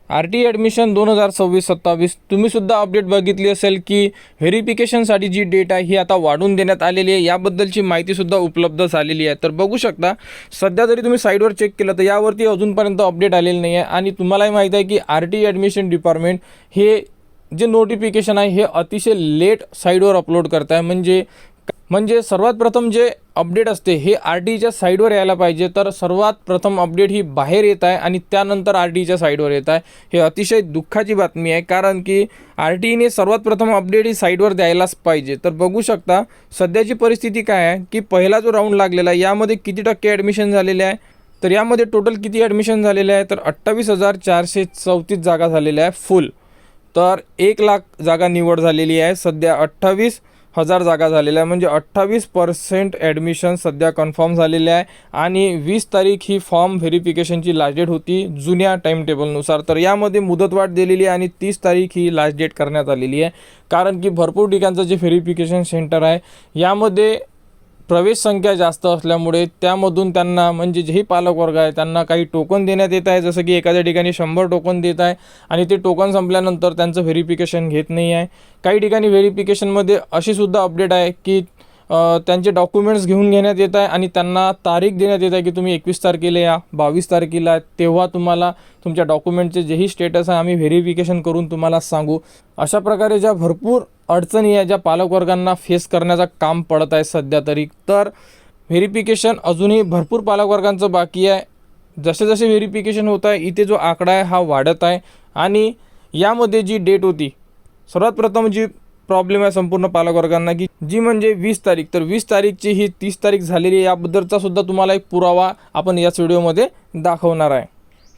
RT admission 2026-27 तुम्हीसुद्धा update बघितली असेल की व्हेरिफिकेशनसाठी जी डेट आहे ही आता वाढवून देण्यात आलेली आहे. याबद्दलची माहितीसुद्धा उपलब्ध झालेली आहे. तर बघू शकता, सध्या जरी तुम्ही साईटवर चेक केलं तर यावरती अजूनपर्यंत अपडेट आलेली नाही आहे. आणि तुम्हालाही माहीत आहे की RT ॲडमिशन डिपार्टमेंट हे जे नोटिफिकेशन आहे हे अतिशय लेट साईटवर अपलोड करत आहे. म्हणजे सर्वात प्रथम जे अपडेट असते हे RTच्या साईटवर यायला पाहिजे, तर सर्वात प्रथम अपडेट ही बाहेर येत आहे आणि त्यानंतर RTच्या साईटवर येत आहे. हे अतिशय दुःखाची बातमी आहे, कारण की RTने सर्वात प्रथम अपडेट ही साईटवर द्यायलाच पाहिजे. तर बघू शकता सध्याची परिस्थिती काय आहे की पहिला जो राऊंड लागलेला आहे यामध्ये किती टक्के ॲडमिशन झालेले आहे. तर यामध्ये टोटल किती ॲडमिशन झालेले आहे, तर 28,434 जागा झालेल्या आहे फुल. तर 1,00,000 जागा निवड झालेली आहे. सध्या 28,000 जागा झालेल्या आहे, म्हणजे 28% ॲडमिशन सध्या कन्फर्म झालेले आहे. आणि 20 तारीख ही फॉर्म व्हेरिफिकेशनची लास्ट डेट होती जुन्या टाईम टेबलनुसार. तर यामध्ये मुदतवाढ दिलेली आहे आणि 30 तारीख ही लास्ट डेट करण्यात आलेली आहे. कारण की भरपूर ठिकाणचं जे व्हेरिफिकेशन सेंटर आहे यामध्ये प्रवेश संख्या जास्त असल्यामुळे त्यामधून त्यांना, म्हणजे जेही पालक वर्ग आहे त्यांना काही टोकन देण्यात येत आहे. जसं की एखाद्या ठिकाणी 100 टोकन देत आहे आणि ते टोकन संपल्यानंतर त्यांचं व्हेरिफिकेशन घेत नाही आहे. काही ठिकाणी व्हेरिफिकेशनमध्ये अशी सुद्धा अपडेट आहे की त्यांचे डॉक्युमेंट्स घेऊन घेण्यात येत आहे आणि त्यांना तारीख देण्यात येत आहे की तुम्ही 21 तारखेला या, 22 तारखेला तेव्हा तुम्हाला तुमच्या डॉक्युमेंटचे जेही स्टेटस आहे आम्ही व्हेरिफिकेशन करून तुम्हाला सांगू. अशा प्रकारे ज्या भरपूर अडचणी आहे ज्या पालकवर्गांना फेस करण्याचा काम पडत आहे सध्या तरी. तर व्हेरिफिकेशन अजूनही भरपूर पालकवर्गांचं बाकी आहे. जसे जसे व्हेरिफिकेशन होत आहे इथे जो आकडा आहे हा वाढत आहे. आणि यामध्ये जी डेट होती, सर्वात प्रथम जी प्रॉब्लेम आहे संपूर्ण पालकवर्गांना की जी म्हणजे 20 तारीख, तर 20 तारीखची ही 30 तारीख झालेली आहे. याबद्दलचा सुद्धा तुम्हाला एक पुरावा आपण याच व्हिडिओमध्ये दाखवणार आहे.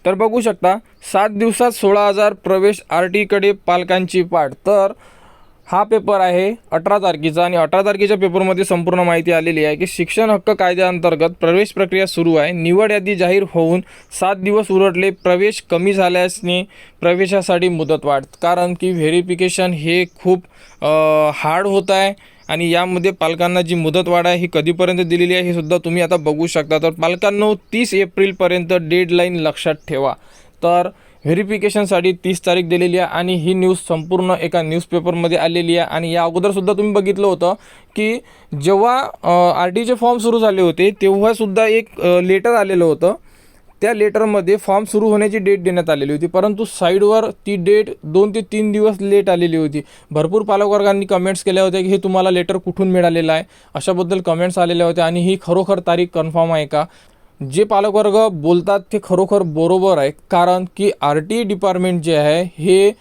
तर बघू शकता 7 दिवसात 16,000 प्रवेश RTकडे पालकांची पाठ. तर हा पेपर आहे 18 तारखेचा आणि 18 तारखेच्या पेपरमध्ये संपूर्ण माहिती आलेली आहे की शिक्षण हक्क कायद्याअंतर्गत प्रवेश प्रक्रिया सुरू आहे. निवड यादी जाहीर होऊन 7 दिवस उलटले. प्रवेश कमी झाल्याने प्रवेशासाठी मुदतवाढ. कारण की व्हेरिफिकेशन हे खूप हार्ड होत आहे आणि यामध्ये पालकांना जी मुदतवाढ आहे ही कधीपर्यंत दिलेली आहे हे सुद्धा तुम्ही आता बघू शकता. तर पालकांनो 30 एप्रिलपर्यंत डेडलाईन लक्षात ठेवा. तर व्हेरिफिकेशनसाठी 30 तारीख दिलेली आहे आणि ही न्यूज संपूर्ण एका न्यूजपेपरमध्ये आलेली आहे. आणि या अगोदरसुद्धा तुम्ही बघितलं होतं की जेव्हा RTचे फॉर्म सुरू झाले होते तेव्हासुद्धा एक लेटर आलेलं होतं. त्या लेटरमध्ये फॉर्म सुरू होण्याची डेट देण्यात आलेली होती, परंतु साईडवर ती डेट 2 ते 3 दिवस लेट आलेली होती. भरपूर पालकवर्गांनी कमेंट्स केल्या होत्या की हे तुम्हाला लेटर कुठून मिळालेलं आहे, अशाबद्दल कमेंट्स आलेल्या होत्या. आणि ही खरोखर तारीख कन्फर्म आहे का? जे पालकवर्ग बोलतात ते खरोखर बरोबर आहे, कारण की RT डिपार्टमेंट जे आहे हे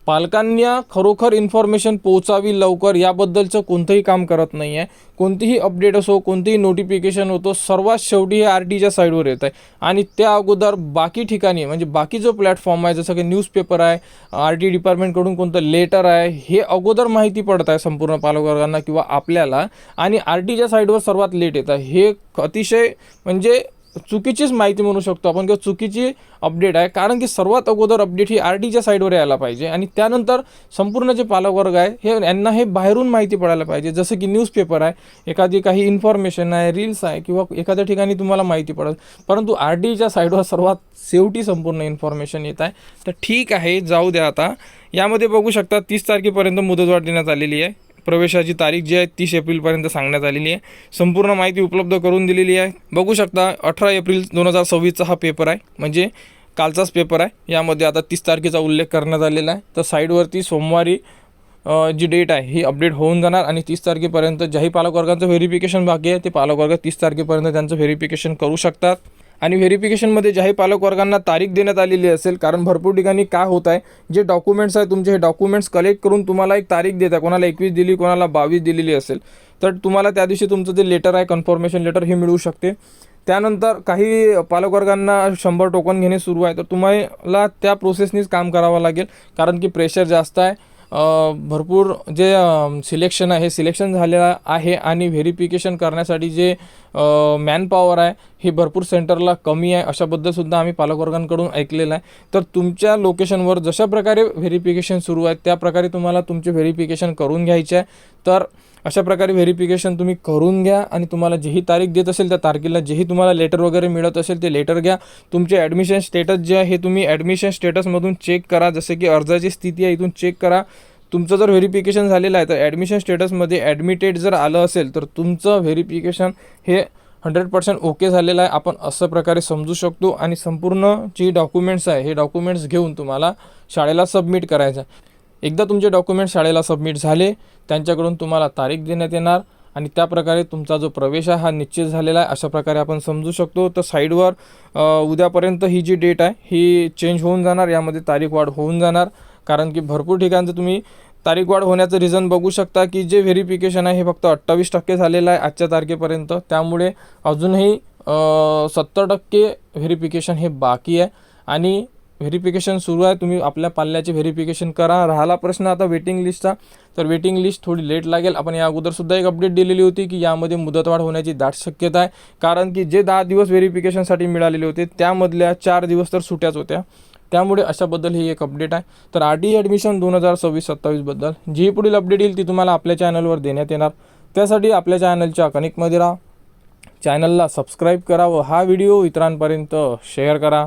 पालकांना खरोखर इन्फॉर्मेशन पोहोचावी लवकर याबद्दलचं कोणतंही काम करत नाही आहे. कोणतीही अपडेट असो, कोणतेही नोटिफिकेशन होतो, सर्वात शेवटी हे RTच्या साईडवर येत आहे. आणि त्या अगोदर बाकी ठिकाणी, म्हणजे बाकी जो प्लॅटफॉर्म आहे जसं की न्यूजपेपर आहे, RT डिपार्टमेंटकडून कोणतं लेटर आहे, हे अगोदर माहिती पडत आहे संपूर्ण पालकवर्गांना किंवा आपल्याला. आणि RTच्या साईडवर सर्वात लेट येत आहे. हे अतिशय म्हणजे चुकीचीच माहिती म्हणू शकतो आपण किंवा चुकीची अपडेट आहे. कारण की सर्वात अगोदर अपडेट ही RTच्या साईडवर यायला पाहिजे आणि त्यानंतर संपूर्ण जे पालकवर्ग आहे हे यांना हे बाहेरून माहिती पडायला पाहिजे. जसं की न्यूजपेपर आहे, एखादी काही इन्फॉर्मेशन आहे, रील्स आहे किंवा एखाद्या ठिकाणी तुम्हाला माहिती पडेल, परंतु RTच्या साईडवर सर्वात शेवटी संपूर्ण इन्फॉर्मेशन येत आहे. तर ठीक आहे, जाऊ द्या. आता यामध्ये बघू शकता 30 तारखेपर्यंत मुदतवाढ देण्यात आलेली आहे. प्रवेशाची तारीख जी आहे 30 एप्रिलपर्यंत सांगण्यात आलेली आहे. संपूर्ण माहिती उपलब्ध करून दिलेली आहे. बघू शकता 18 एप्रिल 2026चा हा पेपर आहे, म्हणजे कालचाच पेपर आहे. यामध्ये आता 30 तारखेचा उल्लेख करण्यात आलेला आहे. तर साईडवरती सोमवारी जी डेट आहे ही अपडेट होऊन जाणार आणि 30 तारखेपर्यंत ज्याही पालकवर्गांचं व्हेरिफिकेशन बाकी आहे ते पालकवर्ग 30 तारखेपर्यंत त्यांचं व्हेरिफिकेशन करू शकतात. आणि व्हेरिफिकेशनमध्ये ज्याही पालकवर्गांना तारीख देण्यात आलेली असेल, कारण भरपूर ठिकाणी काय होत आहे, जे डॉक्युमेंट्स आहे तुमचे हे डॉक्युमेंट्स कलेक्ट करून तुम्हाला एक तारीख देत आहे. कोणाला 21 दिली, कोणाला 22 दिलेली असेल, तर तुम्हाला त्या दिवशी तुमचं जे लेटर आहे कन्फर्मेशन लेटर हे मिळू शकते. त्यानंतर काही पालकवर्गांना 100 टोकन घेणे सुरू आहे, तर तुम्हाला त्या प्रोसेसनीच काम करावं लागेल, कारण की प्रेशर जास्त आहे. भरपूर जे सिलेक्शन आहे हे सिलेक्शन झालेलं आहे आणि व्हेरिफिकेशन करण्यासाठी जे मॅनपॉवर आहे हे भरपूर सेंटरला कमी आहे अशाबद्दलसुद्धा आम्ही पालकवर्गांकडून ऐकलेलं आहे. तर तुमच्या लोकेशनवर जशा प्रकारे व्हेरिफिकेशन सुरू आहे त्या प्रकारे तुम्हाला तुमचे व्हेरिफिकेशन करून घ्यायचे आहे. तर अशा प्रकारे व्हेरिफिकेशन तुम्ही करून घ्या आणि तुम्हाला जेही तारीख देत असेल त्या तारखेला जेही तुम्हाला लेटर वगैरे मिळत असेल ते लेटर घ्या. तुमचे ॲडमिशन स्टेटस जे आहे हे तुम्ही ॲडमिशन स्टेटसमधून चेक करा. जसे की अर्जाची स्थिती आहे इथून चेक करा. तुमचं जर व्हेरिफिकेशन झालेलं आहे तर ॲडमिशन स्टेटसमध्ये ॲडमिटेड जर आलं असेल तर तुमचं व्हेरिफिकेशन हे 100% ओके झालेलं आहे आपण असं प्रकारे समजू शकतो. आणि संपूर्ण जी डॉक्युमेंट्स आहे हे डॉक्युमेंट्स घेऊन तुम्हाला शाळेला सबमिट करायचं. एकदा तुमचे डॉक्युमेंट शाळेला सबमिट झाले त्यांच्याकडून तुम्हाला तारीख देण्यात येणार आणि त्या प्रकारे तुमचा जो प्रवेश आहे हा निश्चित झालेला आहे अशा प्रकारे आपण समजू शकतो. तर साईडवर उद्यापर्यंत ही जी डेट आहे ही चेंज होऊन जाणार, यामध्ये तारीख वाढ होऊन जाणार. कारण की भरपूर ठिकाणचं तुम्ही तारीख वाढ होण्याचं रिझन बघू शकता की जे व्हेरिफिकेशन आहे हे फक्त 28% झालेलं आहे आजच्या तारखेपर्यंत. त्यामुळे अजूनही 70% व्हेरिफिकेशन हे बाकी आहे आणि व्हेरिफिकेशन सुरू आहे. तुम्ही आपल्या पाल्याचे व्हेरिफिकेशन करा. राहिला प्रश्न आता वेटिंग लिस्टचा, तर वेटिंग लिस्ट थोडी लेट लागेल. आपण या अगोदरसुद्धा एक अपडेट दिलेली होती की यामध्ये मुदतवाढ होण्याची दाट शक्यता आहे. कारण की जे 10 दिवस व्हेरिफिकेशनसाठी मिळालेले होते त्यामधल्या 4 दिवस तर सुट्याच होत्या. त्यामुळे अशाबद्दल ही एक अपडेट आहे. तर RTE ॲडमिशन 2026-27बद्दल जी पुढील अपडेट येईल ती तुम्हाला आपल्या चॅनलवर देण्यात येणार. त्यासाठी आपल्या चॅनलच्या कनेक्टमध्ये राहा, चॅनलला सबस्क्राईब करा व हा व्हिडिओ इतरांपर्यंत शेअर करा.